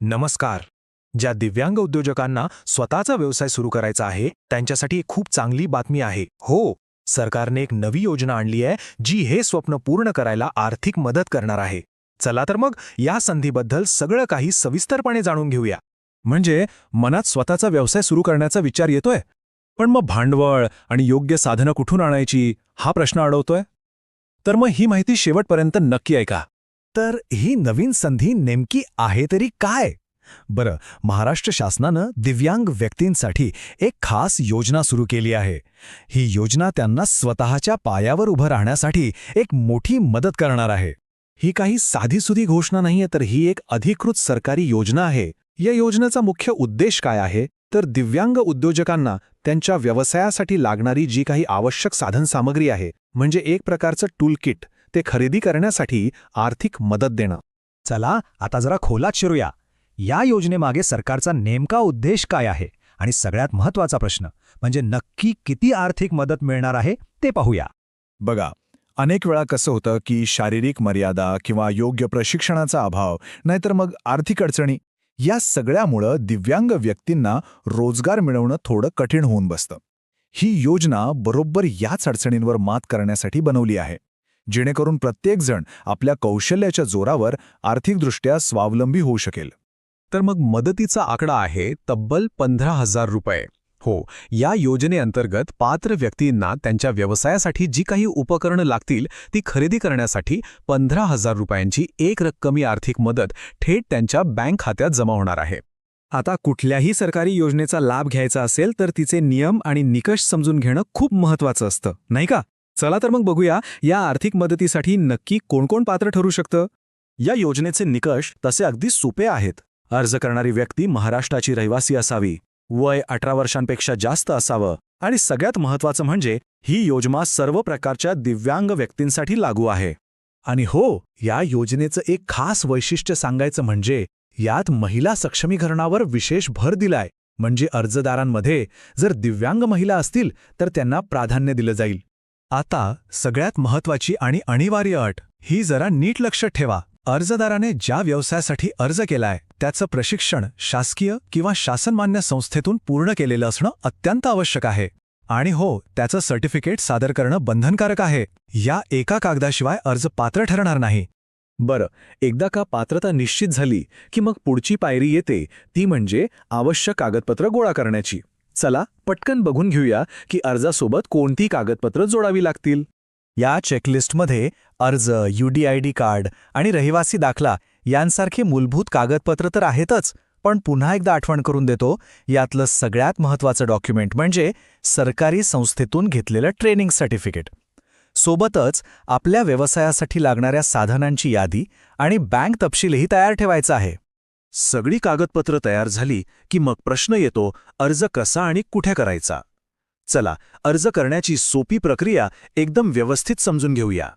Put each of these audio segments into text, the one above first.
नमस्कार. ज्या दिव्यांग उद्योजकांना स्वतःचा व्यवसाय सुरू करायचा आहे त्यांच्यासाठी एक खूप चांगली बातमी आहे. हो, सरकारने एक नवी योजना आणली आहे जी हे स्वप्न पूर्ण करायला आर्थिक मदत करणार आहे. चला तर मग या संधीबद्दल सगळं काही सविस्तरपणे जाणून घेऊया. म्हणजे मनात स्वतःचा व्यवसाय सुरू करण्याचा विचार येतोय, पण मग भांडवल आणि योग्य साधनं कुठून आणायची हा प्रश्न अडवतोय. तर मग ही माहिती शेवटपर्यंत नक्की ऐका. तर ही नवीन संधी नेमकी आहे तरी काय? बरं, महाराष्ट्र शासनानं दिव्यांग व्यक्तींसाठी एक खास योजना सुरू केली आहे. ही योजना त्यांना स्वतःच्या पायावर उभं राहण्यासाठी एक मोठी मदत करणार आहे. ही काही साधीसुधी घोषणा नाहीये, तर ही एक अधिकृत सरकारी योजना आहे. या योजनेचा मुख्य उद्देश काय आहे, तर दिव्यांग उद्योजकांना त्यांच्या व्यवसायासाठी लागणारी जी काही आवश्यक साधनसामग्री आहे, म्हणजे एक प्रकारचं टूलकिट, ते खरेदी करण्यासाठी आर्थिक मदत देणं. चला आता जरा खोलात शिरूया. या योजनेमागे सरकारचा नेमका उद्देश काय आहे आणि सगळ्यात महत्त्वाचा प्रश्न म्हणजे नक्की किती आर्थिक मदत मिळणार आहे ते पाहूया. बघा, अनेक वेळा कसं होतं की शारीरिक मर्यादा किंवा योग्य प्रशिक्षणाचा अभाव, नाहीतर मग आर्थिक अडचणी, या सगळ्यामुळं दिव्यांग व्यक्तींना रोजगार मिळवणं थोडं कठीण होऊन बसतं. ही योजना बरोबर याच अडचणींवर मात करण्यासाठी बनवली आहे, जेणेकरून प्रत्येकजण आपल्या कौशल्याच्या जोरावर आर्थिकदृष्ट्या स्वावलंबी होऊ शकेल. तर मग मदतीचा आकडा आहे तब्बल 15,000 रुपये. हो, या योजनेअंतर्गत पात्र व्यक्तींना त्यांच्या व्यवसायासाठी जी काही उपकरणं लागतील ती खरेदी करण्यासाठी 15,000 रुपयांची एक रक्कमी आर्थिक मदत थेट त्यांच्या बँक खात्यात जमा होणार आहे. आता कुठल्याही सरकारी योजनेचा लाभ घ्यायचा असेल तर तिचे नियम आणि निकष समजून घेणं खूप महत्त्वाचं असतं, नाही का? चला तर मग बघूया या आर्थिक मदतीसाठी नक्की कोण कोण पात्र ठरू शकतं. या योजनेचे निकष तसे अगदी सोपे आहेत. अर्ज करणारी व्यक्ती महाराष्ट्राची रहिवासी असावी, वय 18 वर्षांपेक्षा जास्त असावं आणि सगळ्यात महत्त्वाचं म्हणजे ही योजना सर्व प्रकारच्या दिव्यांग व्यक्तींसाठी लागू आहे. आणि हो, या योजनेचं एक खास वैशिष्ट्य सांगायचं म्हणजे यात महिला सक्षमीकरणावर विशेष भर दिलाय. म्हणजे अर्जदारांमध्ये जर दिव्यांग महिला असतील तर त्यांना प्राधान्य दिलं जाईल. आता सगळ्यात महत्त्वाची आणि अनिवार्य अट ही जरा नीट लक्षात ठेवा. अर्जदाराने ज्या व्यवसायासाठी अर्ज केलाय त्याचं प्रशिक्षण शासकीय किंवा शासनमान्य संस्थेतून पूर्ण केलेलं असणं अत्यंत आवश्यक आहे. आणि हो, त्याचं सर्टिफिकेट सादर करणं बंधनकारक आहे. या एका कागदाशिवाय अर्ज पात्र ठरणार नाही. बरं, एकदा का पात्रता निश्चित झाली की मग पुढची पायरी येते, ती म्हणजे आवश्यक कागदपत्र गोळा करण्याची. चला पटकन बघून घेऊया की अर्जासोबत कोणती कागदपत्र जोडावी लागतील. या चेकलिस्टमध्ये अर्ज, UDID कार्ड आणि रहिवासी दाखला यांसारखी मूलभूत कागदपत्र तर आहेतच, पण पुन्हा एकदा आठवण करून देतो, यातलं सगळ्यात महत्त्वाचं डॉक्युमेंट म्हणजे सरकारी संस्थेतून घेतलेलं ट्रेनिंग सर्टिफिकेट. सोबतच आपल्या व्यवसायासाठी लागणाऱ्या साधनांची यादी आणि बँक तपशीलही तयार ठेवायचा आहे. सगळी कागदपत्र तयार झाली की मग प्रश्न येतो, अर्ज कसा आणि कुठे करायचा. चला अर्ज करण्याची सोपी प्रक्रिया एकदम व्यवस्थित समजून घेऊया.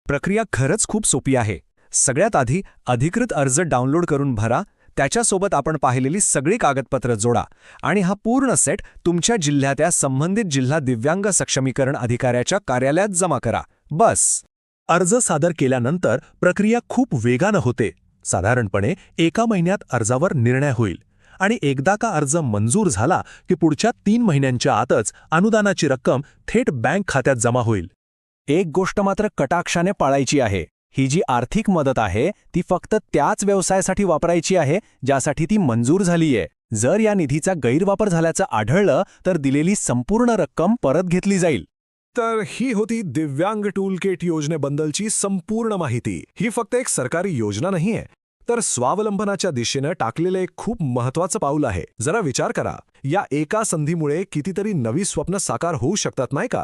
प्रक्रिया खरंच खूप सोपी आहे. सगळ्यात आधी अधिकृत अर्ज डाउनलोड करून भरा, त्याच्यासोबत आपण पाहिलेली सगळी कागदपत्र जोडा आणि हा पूर्ण सेट तुमच्या जिल्ह्याच्या संबंधित जिल्हा दिव्यांग सक्षमीकरण अधिकाऱ्याच्या कार्यालयात जमा करा. बस. अर्ज सादर केल्यानंतर प्रक्रिया खूप वेगानं होते. साधारणपणे 1 महिन्यात अर्जावर निर्णय होईल आणि एकदा का अर्ज मंजूर झाला की पुढच्या 3 महिन्यांच्या आतच अनुदानाची रक्कम थेट बँक खात्यात जमा होईल. एक गोष्ट मात्र कटाक्षाने पाळायची आहे. ही जी आर्थिक मदत आहे ती फक्त त्याच व्यवसायासाठी वापरायची आहे ज्यासाठी ती मंजूर झालीय. जर या निधीचा गैरवापर झाल्याचं आढळलं तर दिलेली संपूर्ण रक्कम परत घेतली जाईल. तर ही होती दिव्यांग टूलकिट योजनेबद्दलची संपूर्ण माहिती. ही फक्त एक सरकारी योजना नाहीये, तर स्वावलंबनाच्या दिशेनं टाकलेलं एक खूप महत्त्वाचं पाऊल आहे. जरा विचार करा, या एका संधीमुळे कितीतरी नवी स्वप्न साकार होऊ शकतात, नाही का?